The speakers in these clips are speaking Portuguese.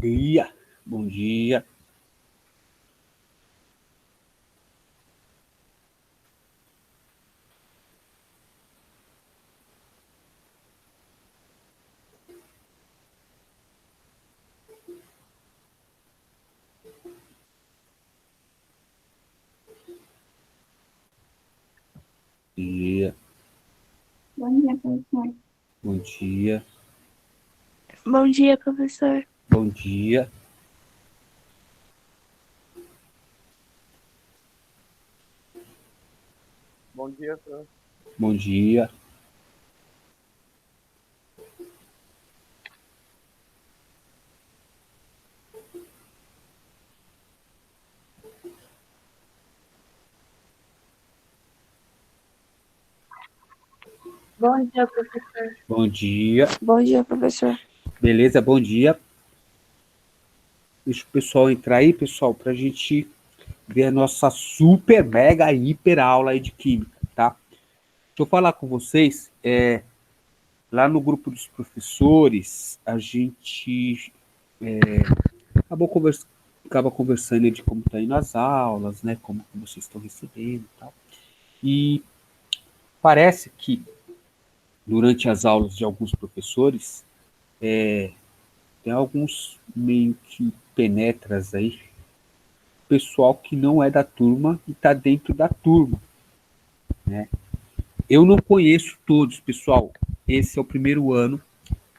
dia, bom dia. Dia, Bom dia, professor. bom dia, Bom dia, professor. bom dia. Bom dia, senhor. Bom dia. Bom dia, professor. Bom dia. Bom dia, professor. Beleza, bom dia. Deixa o pessoal entrar aí, pessoal, para a gente ver a nossa super, mega, hiper aula aí de química, tá? Deixa eu falar com vocês, lá no grupo dos professores, a gente acaba conversando de como tá indo as aulas, né? Como que vocês estão recebendo e tal. E parece que durante as aulas de alguns professores, tem alguns meio que penetras aí, pessoal que não é da turma e está dentro da turma, né? Eu não conheço todos, pessoal. Esse é o primeiro ano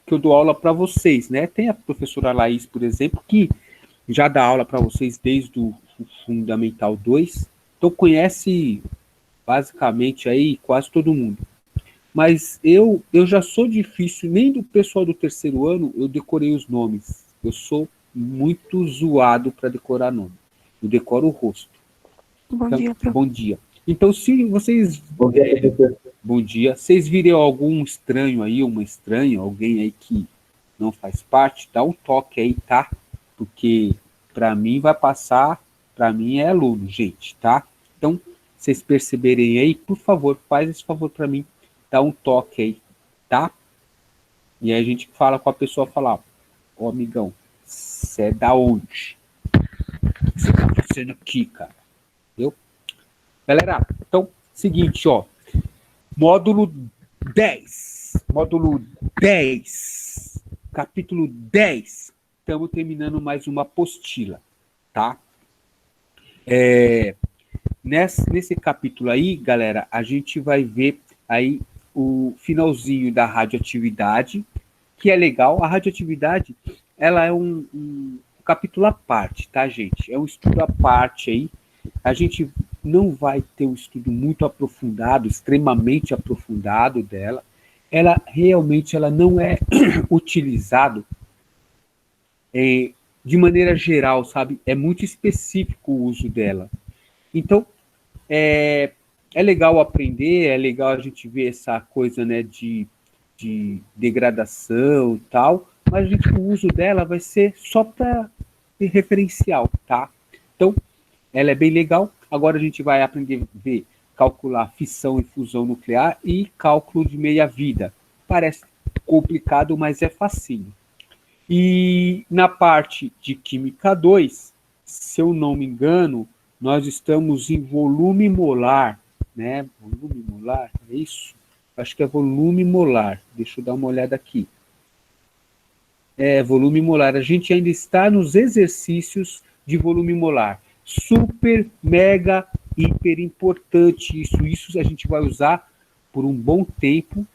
que eu dou aula para vocês, né? Tem a professora Laís, por exemplo, que já dá aula para vocês desde o Fundamental 2, então conhece basicamente aí quase todo mundo. Mas eu já sou difícil, nem do pessoal do terceiro ano eu decorei os nomes. Eu sou muito zoado para decorar nome. Eu decoro o rosto. Bom Então, dia, professor. bom dia. Então, se vocês. Bom dia, professor. Bom dia. Vocês virem algum estranho aí, uma estranha, alguém aí que não faz parte, dá um toque aí, tá? Porque para mim vai passar, para mim é aluno, gente, tá? Então, vocês perceberem aí, por favor, faz esse favor para mim, dá um toque aí, tá? E aí a gente fala com a pessoa, falar, ô amigão, você é da onde? O que você tá fazendo aqui, cara? Entendeu? Galera, então, seguinte, ó, módulo 10, módulo 10, capítulo 10, estamos terminando mais uma apostila, tá? Nesse capítulo aí, galera, a gente vai ver aí o finalzinho da radioatividade, que é legal. A radioatividade, ela é um capítulo à parte, tá, gente? É um estudo à parte aí. A gente não vai ter um estudo muito aprofundado, extremamente aprofundado dela. Ela realmente ela não é utilizado de maneira geral, sabe? É muito específico o uso dela. Então, é legal aprender, é legal a gente ver essa coisa, né, de degradação e tal, mas o uso dela vai ser só para referencial, tá? Então, ela é bem legal. Agora a gente vai aprender a ver, calcular fissão e fusão nuclear e cálculo de meia-vida. Parece complicado, mas é facinho. E na parte de Química 2, se eu não me engano, nós estamos em volume molar, né? Volume molar, é isso? Acho que é volume molar. Deixa eu dar uma olhada aqui. É, volume molar. A gente ainda está nos exercícios de volume molar. Super, mega, hiper importante isso. Isso a gente vai usar por um bom tempo.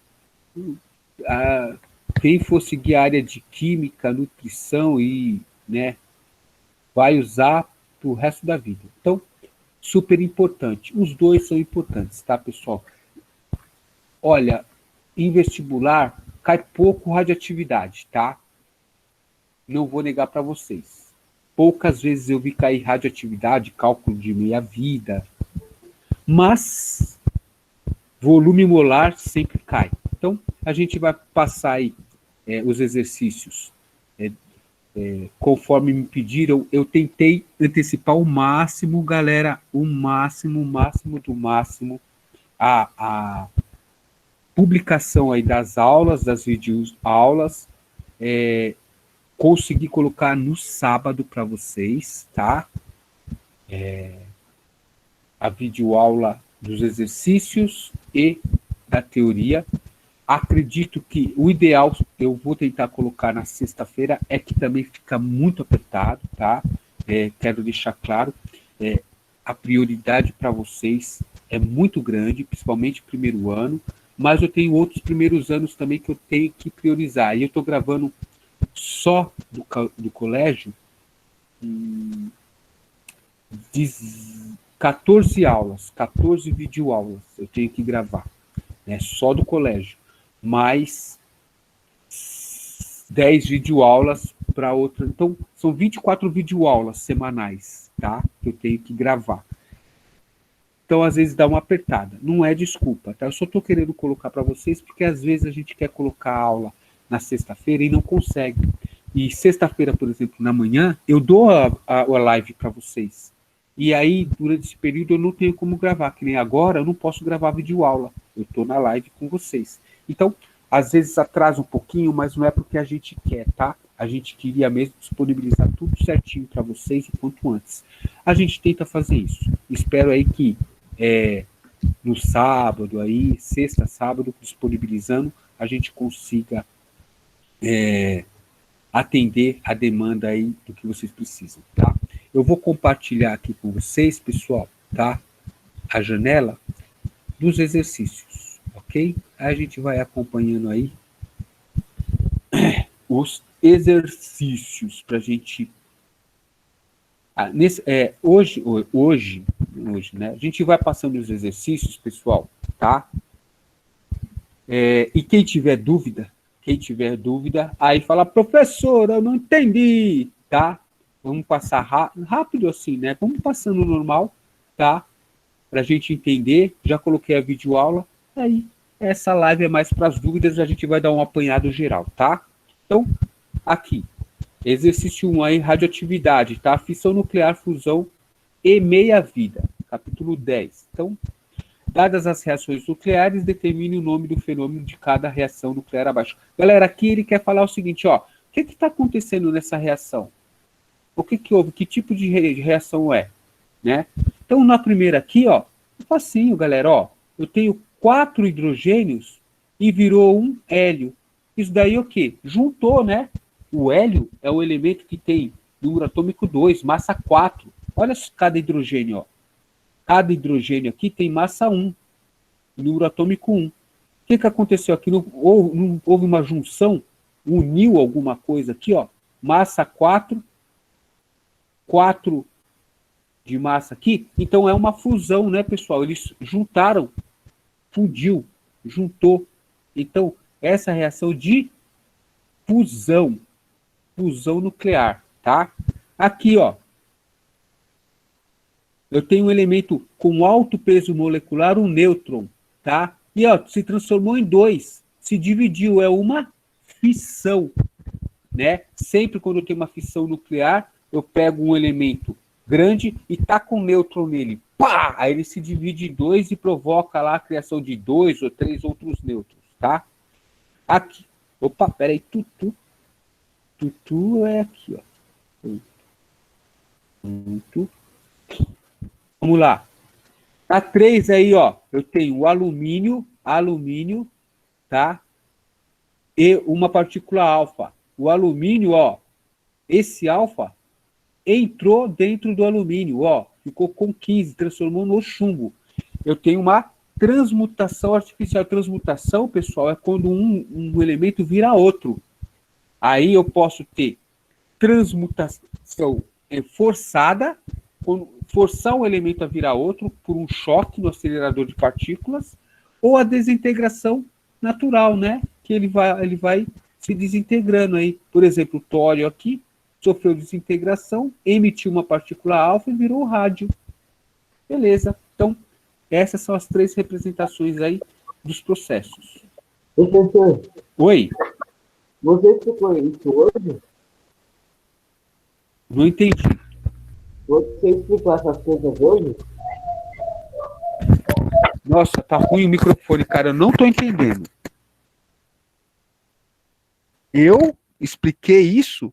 Quem for seguir a área de química, nutrição e, né, vai usar para o resto da vida. Então, super importante. Os dois são importantes, tá, pessoal? Olha, em vestibular cai pouco radioatividade, tá? Não vou negar para vocês. Poucas vezes eu vi cair radioatividade, cálculo de meia-vida, mas volume molar sempre cai. Então, a gente vai passar aí os exercícios conforme me pediram. Eu tentei antecipar o máximo, galera, o máximo do máximo, a publicação aí das aulas, das videoaulas, consegui colocar no sábado para vocês, tá? A videoaula dos exercícios e da teoria. Acredito que o ideal, eu vou tentar colocar na sexta-feira, é que também fica muito apertado, tá? Quero deixar claro, a prioridade para vocês é muito grande, principalmente primeiro ano, mas eu tenho outros primeiros anos também que eu tenho que priorizar. E eu estou gravando só do colégio 14 aulas, 14 videoaulas eu tenho que gravar, né? Só do colégio. Mais 10 videoaulas para outra. Então, são 24 videoaulas semanais, tá? Que eu tenho que gravar. Então, às vezes, dá uma apertada. Não é desculpa, tá? Eu só estou querendo colocar para vocês, porque às vezes a gente quer colocar a aula na sexta-feira e não consegue. E sexta-feira, por exemplo, na manhã, eu dou a live para vocês. E aí, durante esse período, eu não tenho como gravar. Que nem agora, eu não posso gravar videoaula. Eu estou na live com vocês. Então, às vezes atrasa um pouquinho, mas não é porque a gente quer, tá? A gente queria mesmo disponibilizar tudo certinho para vocês o quanto antes. A gente tenta fazer isso. Espero aí que no sábado, aí, sexta, sábado, disponibilizando, a gente consiga atender a demanda aí do que vocês precisam, tá? Eu vou compartilhar aqui com vocês, pessoal, tá? A janela dos exercícios, ok? Aí a gente vai acompanhando aí os exercícios para a gente... hoje, né? A gente vai passando os exercícios, pessoal, tá? E quem tiver dúvida, aí fala, professor, eu não entendi, tá? Vamos passar rápido assim, né? Vamos passando normal, tá? Para a gente entender. Já coloquei a videoaula. Aí, essa live é mais para as dúvidas. A gente vai dar um apanhado geral, tá? Então, aqui. Exercício 1 aí, radioatividade, tá? Fissão nuclear, fusão e meia-vida. Capítulo 10. Então, dadas as reações nucleares, determine o nome do fenômeno de cada reação nuclear abaixo. Galera, aqui ele quer falar o seguinte, ó. O que está acontecendo nessa reação? O que houve? Que tipo de reação é? Né? Então, na primeira aqui, ó, facinho, galera, ó. Eu tenho 4 hidrogênios e virou um hélio. Isso daí é o quê? Juntou, né? O hélio é o elemento que tem número atômico 2, massa 4. Olha cada hidrogênio, ó. Cada hidrogênio aqui tem massa 1, número atômico 1. O que aconteceu aqui? Não houve uma junção, uniu alguma coisa aqui, ó. Massa 4 de massa aqui, então é uma fusão, né, pessoal? Eles juntaram, fundiu, juntou. Então, essa reação de fusão nuclear, tá? Aqui, ó, eu tenho um elemento com alto peso molecular, um nêutron, tá? E, ó, se transformou em 2, se dividiu, é uma fissão, né? Sempre quando eu tenho uma fissão nuclear, eu pego um elemento grande e taco um nêutron nele. Pá! Aí ele se divide em 2 e provoca lá a criação de 2 ou 3 outros nêutrons, tá? Aqui. Opa, peraí. Tutu é aqui, ó. Vamos lá. A 3 aí, ó. Eu tenho o alumínio, tá? E uma partícula alfa. O alumínio, ó. Esse alfa entrou dentro do alumínio, ó, ficou com 15, transformou no chumbo. Eu tenho uma transmutação artificial. Transmutação, pessoal, é quando um elemento vira outro. Aí eu posso ter transmutação forçada, forçar um elemento a virar outro por um choque no acelerador de partículas, ou a desintegração natural, né? Que ele vai se desintegrando aí. Por exemplo, o tório aqui sofreu desintegração, emitiu uma partícula alfa e virou rádio. Beleza. Então, essas são as 3 representações aí dos processos. Professor, Oi? você explicou isso hoje? Não entendi. Você explicou essas coisas hoje? Nossa, tá ruim o microfone, cara. Eu não tô entendendo. Eu expliquei isso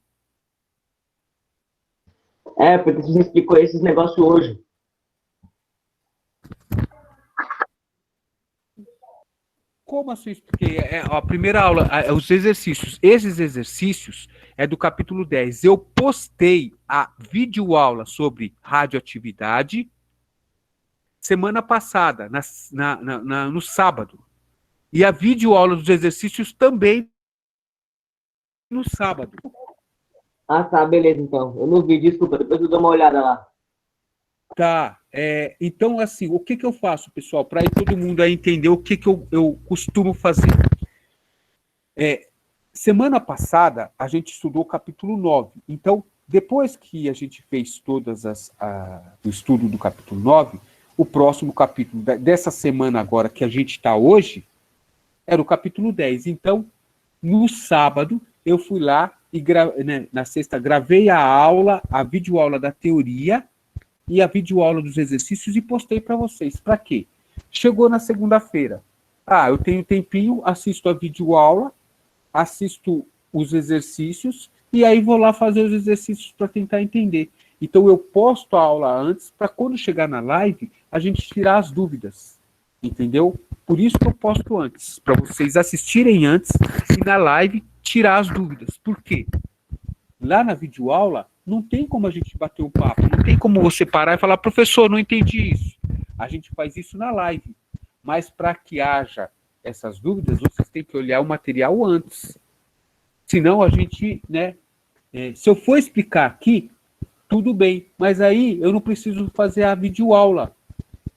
É, porque você explicou esses negócios hoje. Como assim? Porque a primeira aula, os exercícios, esses exercícios é do capítulo 10. Eu postei a videoaula sobre radioatividade semana passada, no sábado. E a videoaula dos exercícios também no sábado. Ah, tá, beleza, então. Eu não vi, desculpa, depois eu dou uma olhada lá. Tá, então assim, o que eu faço, pessoal, para todo mundo aí entender o que eu costumo fazer? Semana passada, a gente estudou o capítulo 9. Então, depois que a gente fez o estudo do capítulo 9, o próximo capítulo dessa semana agora, que a gente está hoje, era o capítulo 10. Então, no sábado, eu fui lá e, na sexta, gravei a aula, a videoaula da teoria e a videoaula dos exercícios e postei para vocês. Para quê? Chegou na segunda-feira. Eu tenho tempinho, assisto a videoaula, assisto os exercícios e aí vou lá fazer os exercícios para tentar entender. Então eu posto a aula antes para quando chegar na live a gente tirar as dúvidas, entendeu? Por isso que eu posto antes, para vocês assistirem antes e na live tirar as dúvidas. Por quê? Lá na videoaula não tem como a gente bater um papo, não tem como você parar e falar, professor, não entendi isso. A gente faz isso na live, mas para que haja essas dúvidas, vocês têm que olhar o material antes. Senão a gente, se eu for explicar aqui, tudo bem, mas aí eu não preciso fazer a videoaula.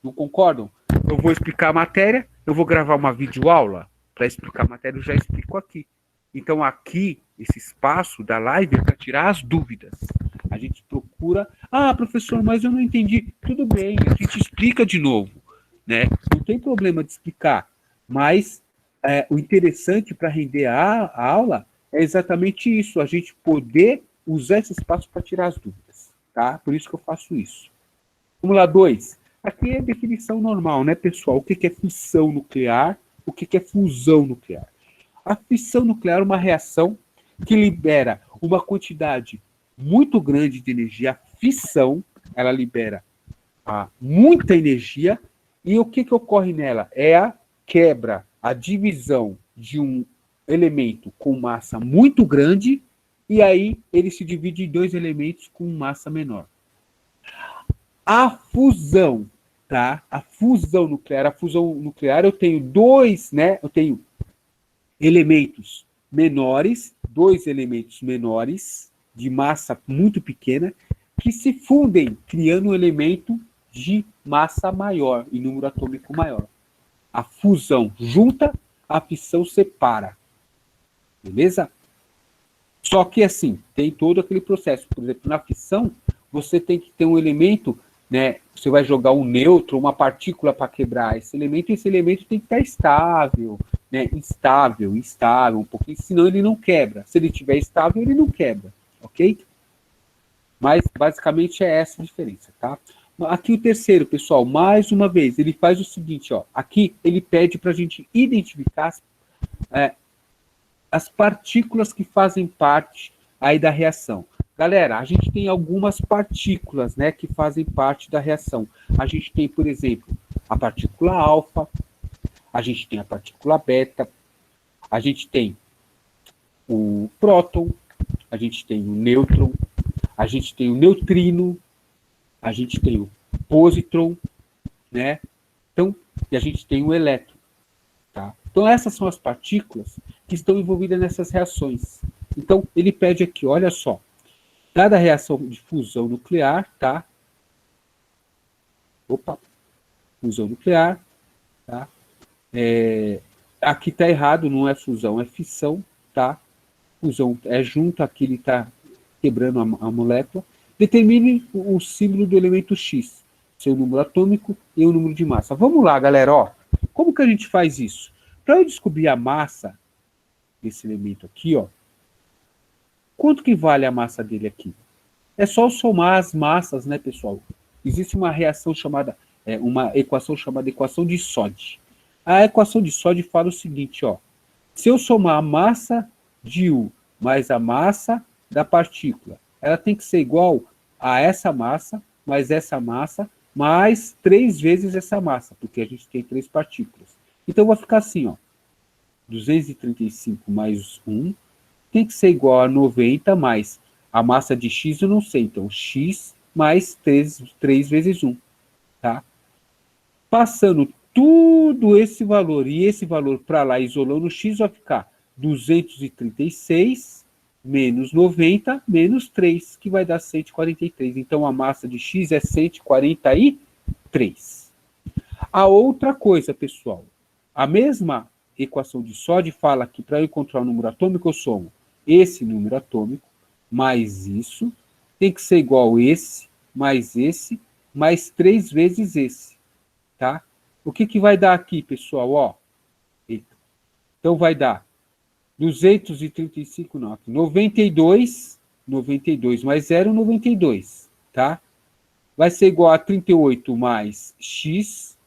Não concordam? Eu vou explicar a matéria, eu vou gravar uma videoaula para explicar a matéria, eu já explico aqui. Então aqui, esse espaço da live é para tirar as dúvidas. A gente procura, professor, mas eu não entendi. Tudo bem, a gente explica de novo, né? Não tem problema de explicar, mas o interessante para render a aula é exatamente isso, a gente poder usar esse espaço para tirar as dúvidas, tá? Por isso que eu faço isso. Vamos lá, 2. Aqui é a definição normal, né, pessoal? O que é fissão nuclear? O que é fusão nuclear? A fissão nuclear é uma reação que libera uma quantidade muito grande de energia. A fissão, ela libera muita energia. E o que ocorre nela? É a quebra, a divisão de um elemento com massa muito grande e aí ele se divide em dois elementos com massa menor. A fusão, tá? A fusão nuclear eu tenho eu tenho elementos menores, dois elementos menores de massa muito pequena que se fundem criando um elemento de massa maior e número atômico maior. A fusão junta, a fissão separa. Beleza? Só que assim, tem todo aquele processo. Por exemplo, na fissão, você tem que ter um elemento, você vai jogar um nêutron, uma partícula para quebrar esse elemento, e esse elemento tem que estar estável, instável, um pouquinho, senão ele não quebra. Se ele estiver estável, ele não quebra, ok? Mas, basicamente, é essa a diferença, tá? Aqui o terceiro, pessoal, mais uma vez, ele faz o seguinte, ó, aqui ele pede para a gente identificar as partículas que fazem parte aí da reação. Galera, a gente tem algumas partículas, que fazem parte da reação. A gente tem, por exemplo, a partícula alfa, a gente tem a partícula beta, a gente tem o próton, a gente tem o nêutron, a gente tem o neutrino, a gente tem o positron, Então, e a gente tem o elétron, tá? Então, essas são as partículas que estão envolvidas nessas reações. Então, ele pede aqui, olha só, dada a reação de fusão nuclear, tá? Fusão nuclear, tá? Aqui está errado, não é fusão, é fissão, tá? Fusão é junto, aqui ele está quebrando a molécula. Determine o símbolo do elemento X, seu número atômico e o número de massa. Vamos lá, galera, ó. Como que a gente faz isso? Para eu descobrir a massa desse elemento aqui, ó, quanto que vale a massa dele aqui? É só somar as massas, né, pessoal? Existe uma reação chamada, uma equação chamada equação de Soddy. A equação de Soddy fala o seguinte, ó. Se eu somar a massa de U mais a massa da partícula, ela tem que ser igual a essa massa, mais 3 vezes essa massa, porque a gente tem 3 partículas. Então, vai ficar assim, ó, 235 mais 1 tem que ser igual a 90 mais a massa de x, eu não sei, então x mais 3 vezes 1, tá? Passando tudo esse valor e esse valor para lá, isolando o x, vai ficar 236 menos 90 menos 3, que vai dar 143. Então, a massa de x é 143. A outra coisa, pessoal, a mesma equação de Soddy fala que para eu encontrar o número atômico, eu somo esse número atômico mais isso, tem que ser igual a esse, mais 3 vezes esse, tá? O que vai dar aqui, pessoal? Ó, então vai dar 235, não, 92 mais 0, 92, tá? Vai ser igual a 38 mais x,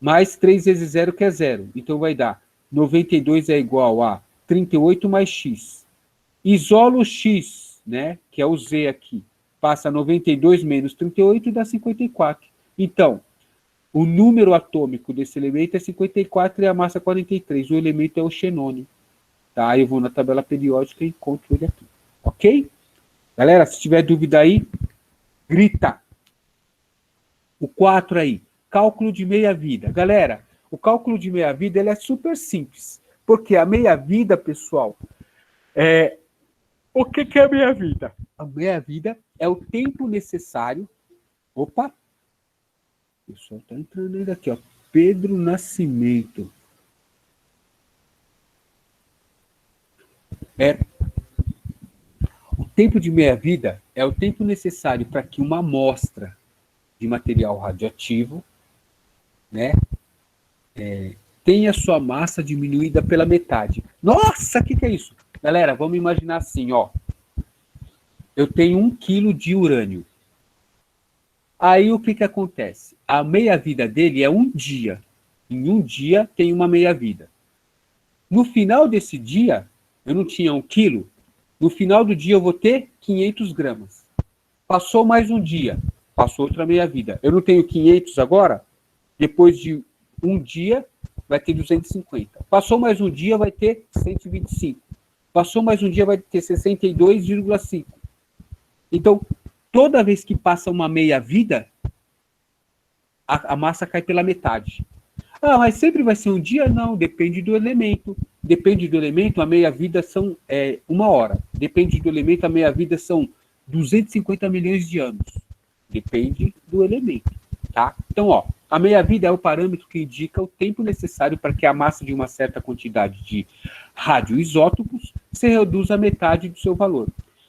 mais 3 vezes 0, que é 0. Então vai dar 92 é igual a 38 mais x. Isola o x, né, que é o z aqui. Passa 92 menos 38 e dá 54. Então, o número atômico desse elemento é 54 e a massa 43. O elemento é o xenônio. Tá? Eu vou na tabela periódica e encontro ele aqui. Ok? Galera, se tiver dúvida aí, grita. O 4 aí, cálculo de meia-vida. Galera, o cálculo de meia-vida ele é super simples. Porque a meia-vida, pessoal, o que é a meia-vida? A meia-vida é o tempo necessário. Opa! O pessoal está entrando ainda aqui, ó. Pedro Nascimento. O tempo de meia-vida é o tempo necessário para que uma amostra de material radioativo, né, tenha sua massa diminuída pela metade. Nossa, o que é isso? Galera, vamos imaginar assim, ó. Eu tenho 1 quilo de urânio. Aí o que acontece? A meia-vida dele é 1 dia. Em 1 dia tem uma meia-vida. No final desse dia, eu não tinha 1 quilo. No final do dia eu vou ter 500 gramas. Passou mais um dia, passou outra meia-vida. Eu não tenho 500 agora? Depois de 1 dia, vai ter 250. Passou mais um dia, vai ter 125. Passou mais um dia, vai ter 62,5. Então, toda vez que passa uma meia-vida, a massa cai pela metade. Ah, mas sempre vai ser um dia? Não, depende do elemento. Depende do elemento, a meia-vida são 1 hora. Depende do elemento, a meia-vida são 250 milhões de anos. Depende do elemento, tá? Então, ó, a meia-vida é o parâmetro que indica o tempo necessário para que a massa de uma certa quantidade de radioisótopos se reduza à metade do seu valor.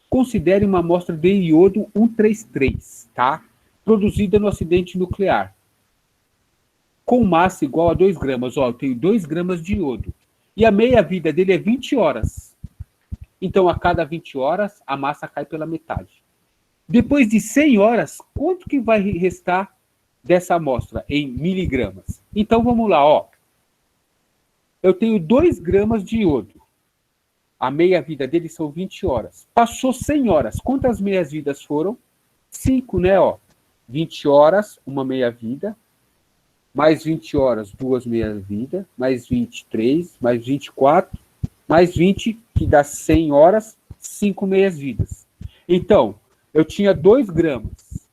Considere uma amostra de iodo 133, tá? Produzida no acidente nuclear. Com massa igual a 2 gramas. Ó, eu tenho 2 gramas de iodo. E a meia-vida dele é 20 horas. Então, a cada 20 horas, a massa cai pela metade. Depois de 100 horas, quanto que vai restar dessa amostra em miligramas? Então, vamos lá, ó. Eu tenho 2 gramas de iodo. A meia-vida dele são 20 horas. Passou 100 horas. Quantas meias-vidas foram? 5, né? Ó. 20 horas, uma meia-vida. Mais 20 horas, 2 meias-vidas. Mais 23, mais 24, mais 20, que dá 100 horas, 5 meias-vidas. Então, eu tinha 2 gramas.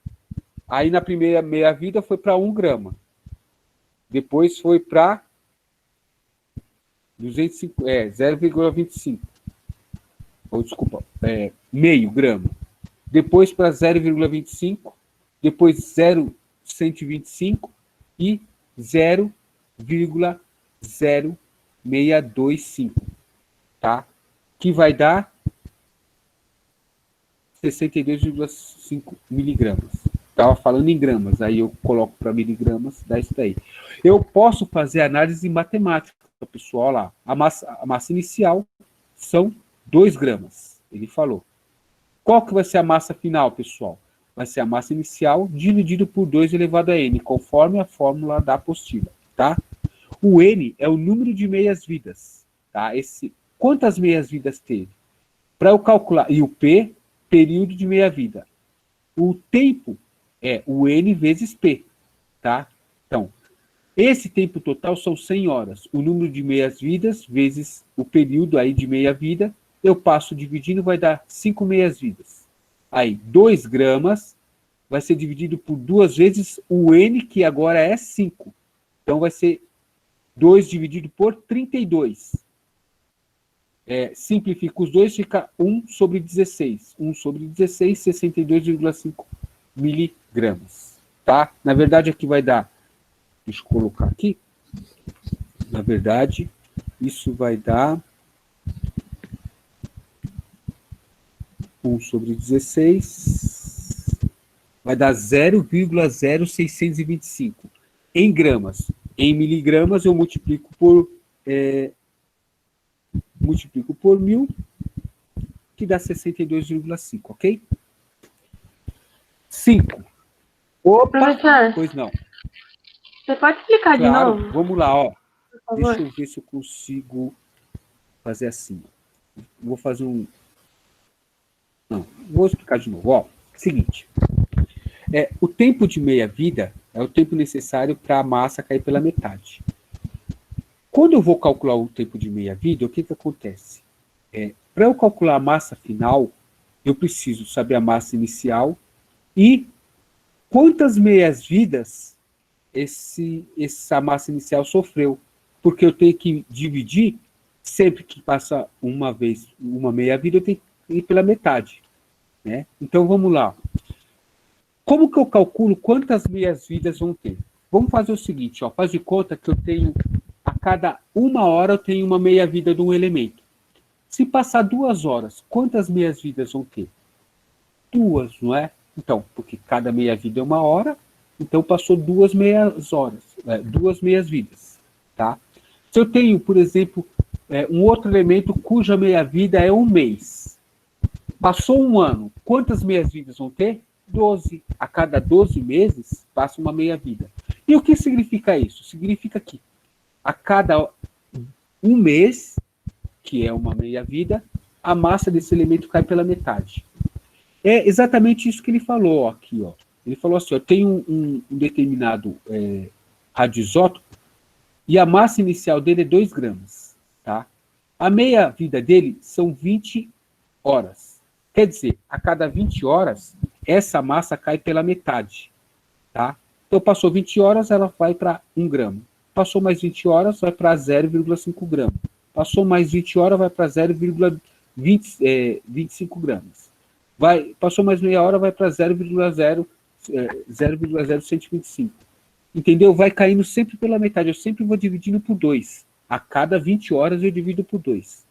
Aí, na primeira meia-vida, foi para 1 grama. Depois foi para 0,25. Ou, desculpa, meio grama. Depois para 0,25. Depois 0,125 e 0,0625, tá? Que vai dar 62,5 miligramas. Estava falando em gramas, aí eu coloco para miligramas, dá isso daí. Eu posso fazer análise matemática, pessoal, lá. A massa inicial são 2 gramas, ele falou. Qual que vai ser a massa final, pessoal? Vai ser a massa inicial dividido por 2 elevado a n, conforme a fórmula da apostila, tá? O n é o número de meias-vidas, tá? Quantas meias-vidas teve? Para eu calcular, e o p, período de meia-vida. O tempo é o N vezes P, tá? Então, esse tempo total são 100 horas. O número de meias-vidas vezes o período aí de meia-vida, eu passo dividindo, vai dar 5 meias-vidas. Aí, 2 gramas vai ser dividido por 2 vezes o N, que agora é 5. Então, vai ser 2 dividido por 32. Simplifica os dois, fica 1 sobre 16. 1 sobre 16, 62,5 miligramas. Tá? Na verdade, aqui vai dar... Deixa eu colocar aqui. Na verdade, isso vai dar 1 sobre 16. Vai dar 0,0625 em gramas. Em miligramas, eu multiplico por 1.000, que dá 62,5, ok? 5. Opa! Professor, Pois não. você pode explicar de Claro, novo, vamos lá, ó. por favor? Deixa eu ver se eu consigo fazer assim. Vou fazer um... Não, vou explicar de novo. Ó, seguinte. O tempo de meia-vida é o tempo necessário para a massa cair pela metade. Quando eu vou calcular o tempo de meia-vida, o que acontece? Para eu calcular a massa final, eu preciso saber a massa inicial e quantas meias-vidas essa massa inicial sofreu. Porque eu tenho que dividir, sempre que passa uma vez uma meia-vida, eu tenho que ir pela metade. Né? Então, vamos lá. Como que eu calculo quantas meias-vidas vão ter? Vamos fazer o seguinte, ó, faz de conta que eu tenho, a cada 1 hora eu tenho uma meia-vida de um elemento. Se passar 2 horas, quantas meias-vidas vão ter? 2, não é? Então, porque cada meia-vida é 1 hora, então passou 2 meias horas, 2 meias-vidas, tá? Se eu tenho, por exemplo, um outro elemento cuja meia-vida é 1 mês, passou 1 ano, quantas meias-vidas vão ter? 12. A cada 12 meses, passa uma meia-vida. E o que significa isso? Significa que a cada 1 mês, que é uma meia-vida, a massa desse elemento cai pela metade. É exatamente isso que ele falou aqui, ó. Ele falou assim, ó, tem um determinado radioisótopo e a massa inicial dele é 2 gramas, tá? A meia-vida dele são 20 horas. Quer dizer, a cada 20 horas, essa massa cai pela metade, tá? Então, passou 20 horas, ela vai para 1 grama. Passou mais 20 horas, vai para 0,5 gramas. Passou mais 20 horas, vai para 0,25 gramas. Passou mais meia hora, vai para 0,0125. Entendeu? Vai caindo sempre pela metade. Eu sempre vou dividindo por 2. A cada 20 horas eu divido por 2.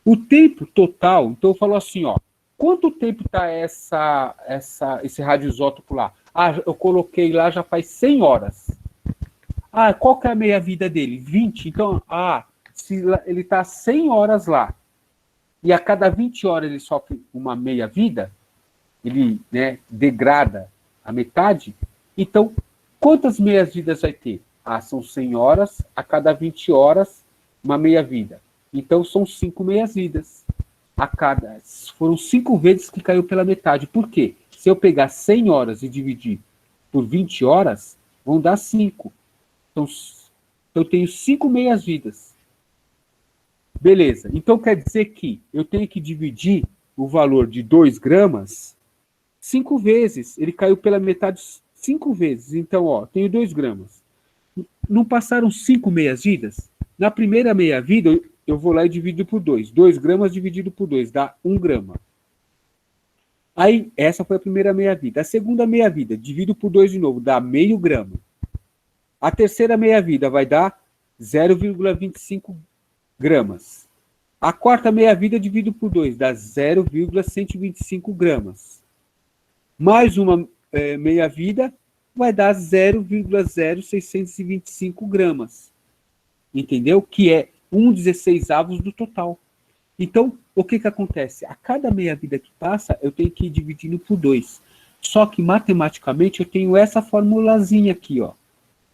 O tempo total, então eu falo assim, ó, quanto tempo está esse radioisótopo lá? Ah, eu coloquei lá já faz 100 horas. Ah, qual que é a meia-vida dele? 20. Então, se ele está 100 horas lá, e a cada 20 horas ele sofre uma meia-vida, ele, né, degrada a metade, então, quantas meias-vidas vai ter? São 100 horas, a cada 20 horas, uma meia-vida. Então, são 5 meias-vidas. Foram 5 vezes que caiu pela metade. Por quê? Se eu pegar 100 horas e dividir por 20 horas, vão dar 5. Então, eu tenho 5 meias-vidas. Beleza. Então, quer dizer que eu tenho que dividir o valor de 2 gramas 5 vezes. Ele caiu pela metade 5 vezes. Então, ó, tenho 2 gramas. Não passaram 5 meias-vidas? Na primeira meia-vida, eu vou lá e divido por 2. 2 gramas dividido por 2 dá 1 grama. Aí, essa foi a primeira meia-vida. A segunda meia-vida, divido por 2 de novo, dá meio grama. A terceira meia-vida vai dar 0,25 gramas. A quarta meia-vida, divido por 2, dá 0,125 gramas. Mais uma meia-vida, vai dar 0,0625 gramas. Entendeu? Que é 1/16 do total. Então, o que acontece? A cada meia-vida que passa, eu tenho que ir dividindo por 2. Só que, matematicamente, eu tenho essa formulazinha aqui, ó.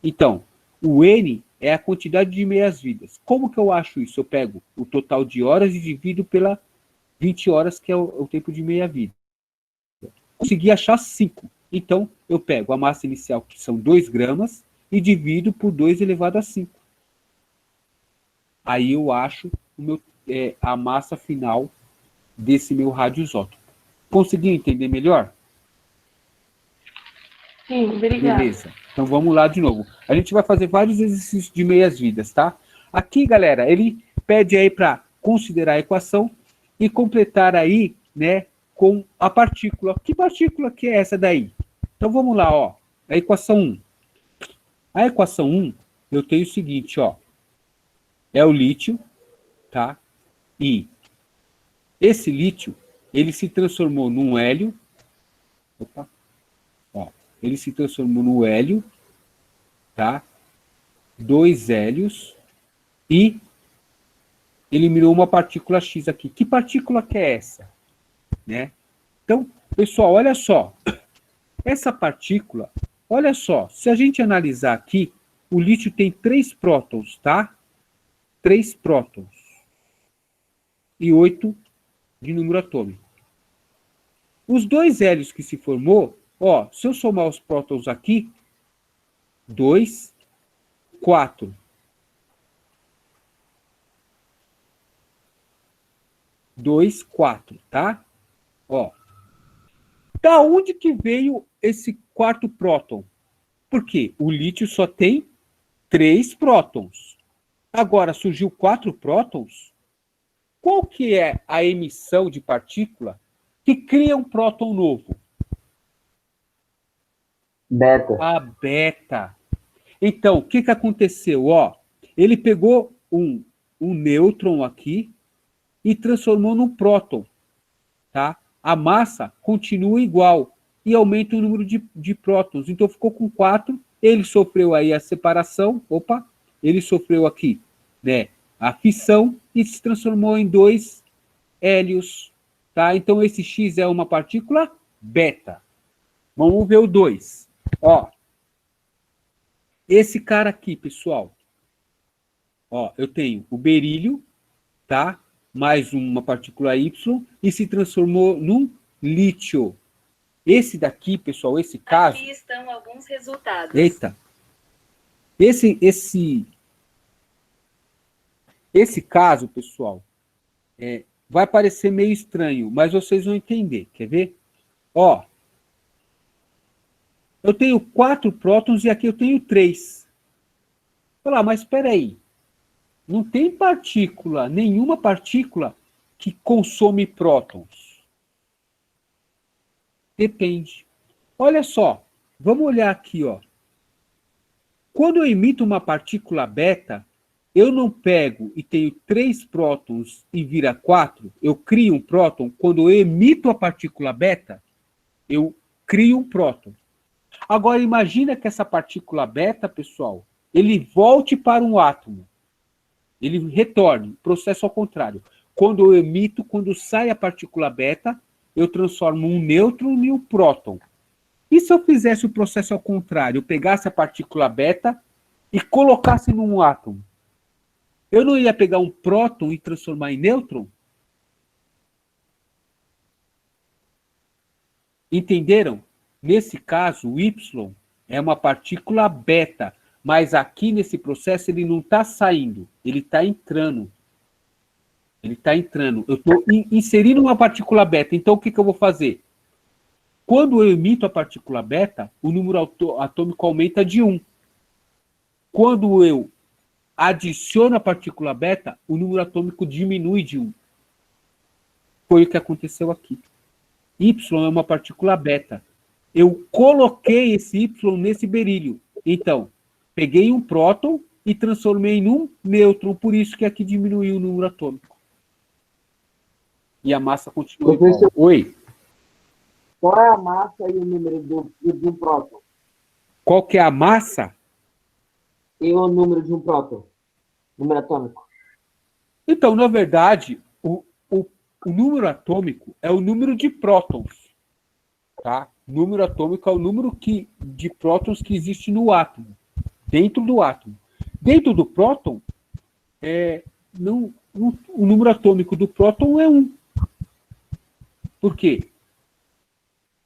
Então, o N é a quantidade de meias-vidas. Como que eu acho isso? Eu pego o total de horas e divido pela 20 horas, que é o tempo de meia-vida. consegui achar 5. Então, eu pego a massa inicial, que são 2 gramas, e divido por 2 elevado a 5. Aí eu acho a massa final desse meu radioisótopo. Conseguiu entender melhor? Sim, obrigada. Beleza. Então vamos lá de novo. A gente vai fazer vários exercícios de meias-vidas, tá? Aqui, galera, ele pede aí para considerar a equação e completar aí, né, com a partícula. Que partícula que é essa daí? Então vamos lá, ó. A equação 1. A equação 1, eu tenho o seguinte, ó. É o lítio, tá? E esse lítio, ele se transformou num hélio. Opa. Ó, ele se transformou no hélio, tá? 2 hélios e eliminou uma partícula X aqui. Que partícula que é essa? Né? Então, pessoal, olha só. Essa partícula, olha só, se a gente analisar aqui, o lítio tem 3 prótons, tá? 3 prótons e 8 de número atômico. Os 2 hélios que se formou, ó, se eu somar os prótons aqui, 2, 4. 2, 4, tá? Ó. Da onde que veio esse quarto próton? Porque o lítio só tem 3 prótons. Agora surgiu 4 prótons. Qual que é a emissão de partícula que cria um próton novo? Beta. A beta. Então, o que que aconteceu? Ó, ele pegou um nêutron aqui e transformou num próton, tá? A massa continua igual e aumenta o número de prótons. Então, ficou com 4, ele sofreu aí a separação, ele sofreu aqui, né, a fissão e se transformou em 2 hélios, tá? Então, esse X é uma partícula beta. Vamos ver o 2. Ó, esse cara aqui, pessoal, ó, eu tenho o berílio, tá? Mais uma partícula Y e se transformou num lítio. Esse daqui, pessoal, esse caso... Aqui estão alguns resultados. Eita! Esse caso, pessoal, vai parecer meio estranho, mas vocês vão entender. Quer ver? Ó, eu tenho 4 prótons e aqui eu tenho 3. Falar, mas espera aí. Não tem partícula, nenhuma partícula que consome prótons. Depende. Olha só, vamos olhar aqui, ó. Quando eu emito uma partícula beta, eu não pego e tenho 3 prótons e vira 4, eu crio um próton. Quando eu emito a partícula beta, eu crio um próton. Agora, imagina que essa partícula beta, pessoal, ele volte para um átomo. Ele retorne, processo ao contrário. Quando eu emito, quando sai a partícula beta, eu transformo um nêutron em um próton. E se eu fizesse o processo ao contrário, eu pegasse a partícula beta e colocasse num átomo? Eu não ia pegar um próton e transformar em nêutron? Entenderam? Nesse caso, o Y é uma partícula beta, mas aqui nesse processo ele não está saindo, ele está entrando. Ele está entrando. Eu estou inserindo uma partícula beta, então o que eu vou fazer? Quando eu emito a partícula beta, o número atômico aumenta de 1. Quando eu adiciono a partícula beta, o número atômico diminui de 1. Foi o que aconteceu aqui. Y é uma partícula beta. Eu coloquei esse Y nesse berílio. Então, peguei um próton e transformei num nêutron, por isso que aqui diminuiu o número atômico. E a massa continua igual. Oi? Qual é a massa e o número de um próton? Qual que é a massa? E o número de um próton? Número atômico. Então, na verdade, o número atômico é o número de prótons. Tá? O número atômico é o número de prótons que existe no átomo. Dentro do átomo. Dentro do próton, o número atômico do próton é 1. Por quê?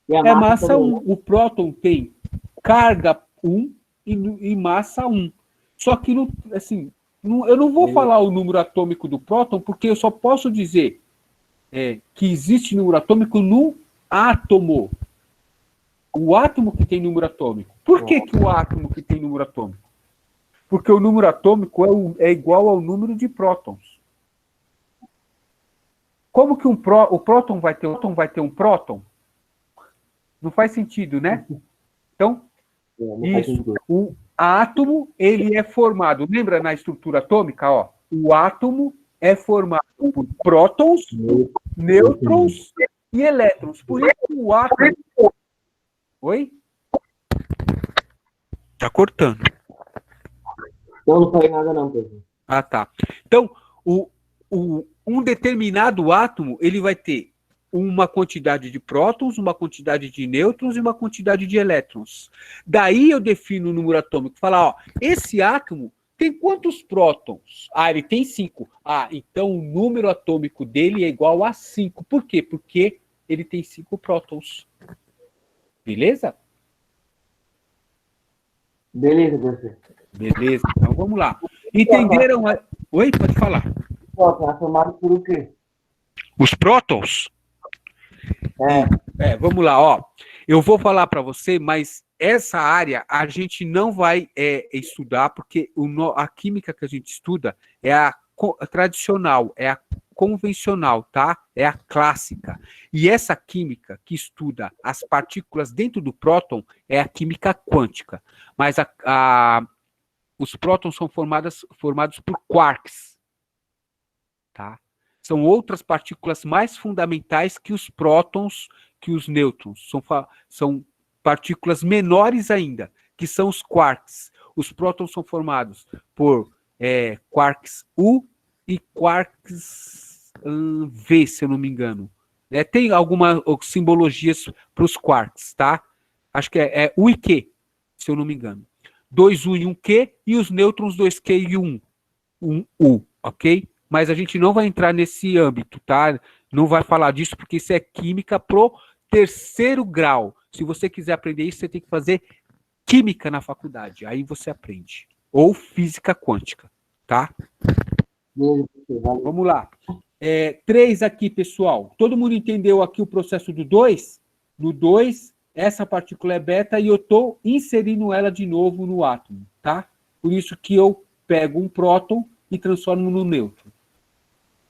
E a É massa também. 1. O próton tem carga 1 e massa 1. Só que, assim, eu não vou falar o número atômico do próton, porque eu só posso dizer que existe número atômico no átomo. O átomo que tem número atômico. Por que o átomo que tem número atômico? Porque o número atômico é igual ao número de prótons. Como que o próton vai ter um próton? Não faz sentido, né? Então, isso. O átomo, ele é formado, lembra na estrutura atômica, ó? O átomo é formado por prótons, nêutrons e elétrons. Por isso o átomo... Oi? Tá cortando. Eu não falei nada não, professor. Ah, tá. Então, um determinado átomo, ele vai ter uma quantidade de prótons, uma quantidade de nêutrons e uma quantidade de elétrons. Daí eu defino o número atômico. Falar, ó, esse átomo tem quantos prótons? Ah, ele tem 5. Ah, então o número atômico dele é igual a 5. Por quê? Porque ele tem 5 prótons. Beleza? Beleza, professor. Beleza, então vamos lá. Entenderam? Oi, pode falar. É formado por o quê? Os prótons? Vamos lá, ó. Eu vou falar para você, mas essa área a gente não vai estudar, porque a química que a gente estuda é a tradicional, é a convencional, tá? É a clássica. E essa química que estuda as partículas dentro do próton é a química quântica. Mas os prótons são formados por quarks, tá? São outras partículas mais fundamentais que os prótons, que os nêutrons. São partículas menores ainda, que são os quarks. Os prótons são formados por quarks U e quarks V, se eu não me engano. Tem algumas simbologias para os quarks, tá? Acho que é U e Q, se eu não me engano. 2U e 1Q, e os nêutrons 2Q e 1U, ok? Mas a gente não vai entrar nesse âmbito, tá? Não vai falar disso, porque isso é química pro 3º grau. Se você quiser aprender isso, você tem que fazer química na faculdade. Aí você aprende. Ou física quântica, tá? Vamos lá. 3 aqui, pessoal. Todo mundo entendeu aqui o processo do 2? No 2, essa partícula é beta e eu estou inserindo ela de novo no átomo, tá? Por isso que eu pego um próton e transformo no nêutron.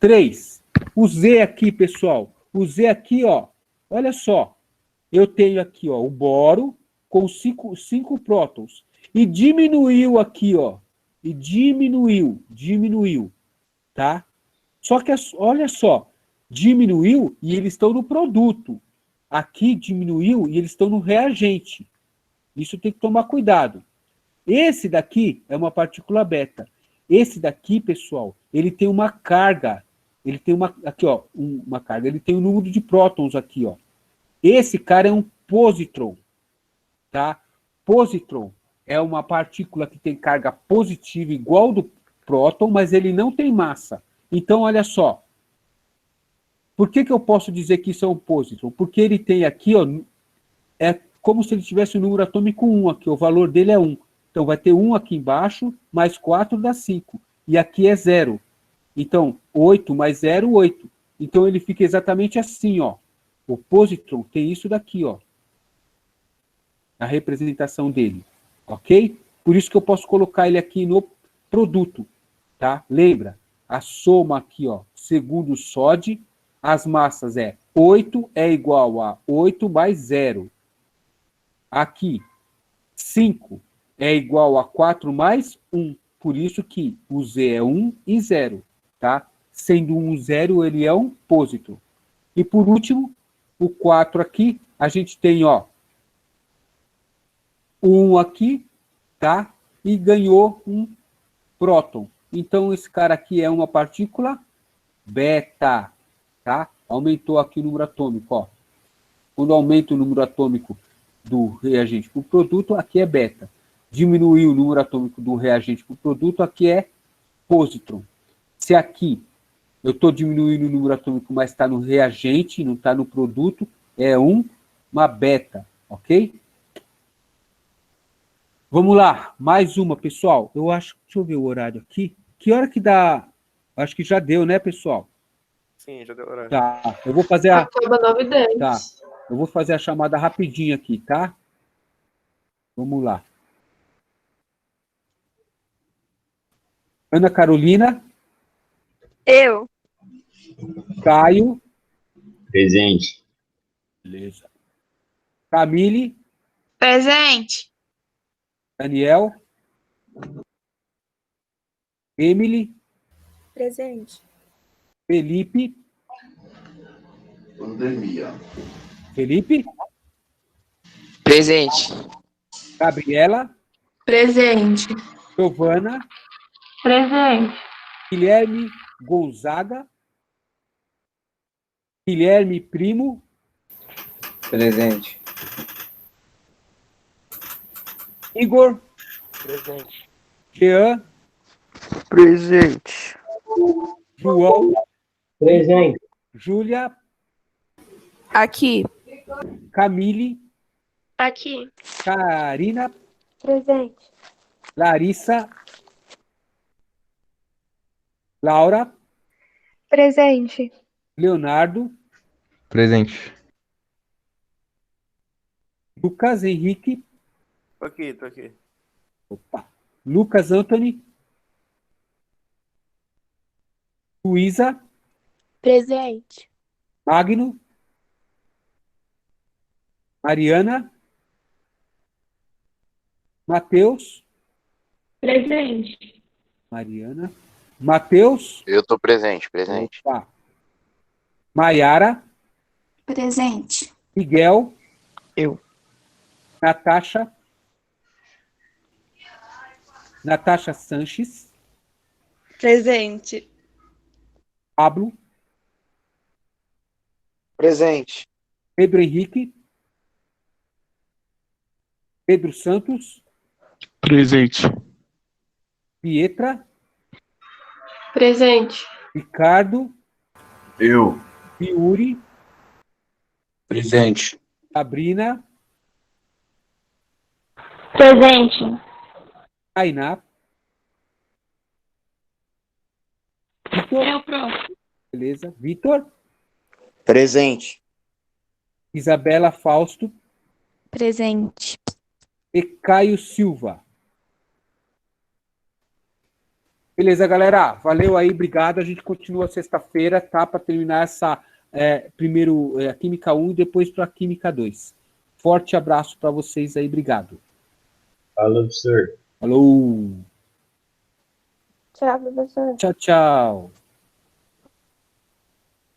3. O Z aqui, pessoal. O Z aqui, ó. Olha só. Eu tenho aqui, ó, o boro com 5 prótons. E diminuiu aqui, ó. E diminuiu. Tá? Só que, olha só. Diminuiu e eles estão no produto. Aqui diminuiu e eles estão no reagente. Isso tem que tomar cuidado. Esse daqui é uma partícula beta. Esse daqui, pessoal, ele tem uma carga. Ele tem aqui, ó, uma carga. Ele tem um número de prótons aqui, ó. Esse cara é um positron, tá? Positron é uma partícula que tem carga positiva igual do próton, mas ele não tem massa. Então, olha só. Por que eu posso dizer que isso é um positron? Porque ele tem aqui, ó, é como se ele tivesse o número atômico 1 aqui, o valor dele é 1. Então, vai ter 1 aqui embaixo, mais 4 dá 5. E aqui é 0. Então, 8 mais 0, 8. Então, ele fica exatamente assim, ó. O positron tem isso daqui, ó. A representação dele, ok? Por isso que eu posso colocar ele aqui no produto, tá? Lembra? A soma aqui, ó, segundo o SOD, as massas 8 é igual a 8 mais 0. Aqui, 5 é igual a 4 mais 1. Por isso que o Z é 1 e 0, tá? Sendo 1 e 0, ele é um positron. E por último, o 4 aqui, a gente tem, ó, 1 aqui, tá? E ganhou um próton. Então, esse cara aqui é uma partícula beta, tá? Aumentou aqui o número atômico, ó. Quando aumenta o número atômico do reagente para o produto, aqui é beta. Diminuiu o número atômico do reagente para o produto, aqui é positron. Se aqui eu estou diminuindo o número atômico, mas está no reagente, não está no produto, é um uma beta, ok? Vamos lá, mais uma, pessoal. Eu acho, deixa eu ver o horário aqui. Que hora que dá? Acho que já deu, né, pessoal? Sim, já deu horário. Tá, eu vou fazer a, Acaba 9h10. tá, eu vou fazer a chamada rapidinho aqui, tá? Vamos lá. Ana Carolina, Eu. Caio, Presente. beleza. Camille, Presente. Daniel, Emily, Presente. Felipe, Pandemia. Felipe, Presente. Gabriela, Presente. Giovana, Presente. Guilherme Gonzaga, Guilherme Primo, Presente. Igor, Presente. Jean, Presente. João, Presente. Júlia, Aqui. Camille, Aqui. Karina, Presente. Larissa, Laura, Presente. Leonardo, Presente. Lucas Henrique, Tô aqui, tô aqui. opa, Lucas Anthony, Luísa, Presente. Magno, Mariana, Matheus, Presente. Mariana, Matheus, Eu tô presente, presente. opa, Maiara, Presente. Miguel, Eu. Natasha, Natasha Sanches, Presente. Pablo, Presente. Pedro Henrique, Pedro Santos, Presente. Pietra, Presente. Ricardo, Eu. Yuri, Presente. Sabrina, Presente. Tainá, Vitor, Eu próximo. beleza, Vitor, Presente. Isabela Fausto Presente. e Caio Silva. Beleza, galera. Valeu aí, obrigado. A gente continua sexta-feira, tá? Para terminar essa primeiro a Química 1 e depois para a Química 2. Forte abraço para vocês aí, obrigado. Falou, professor. Falou. Tchau, professor. Tchau, tchau.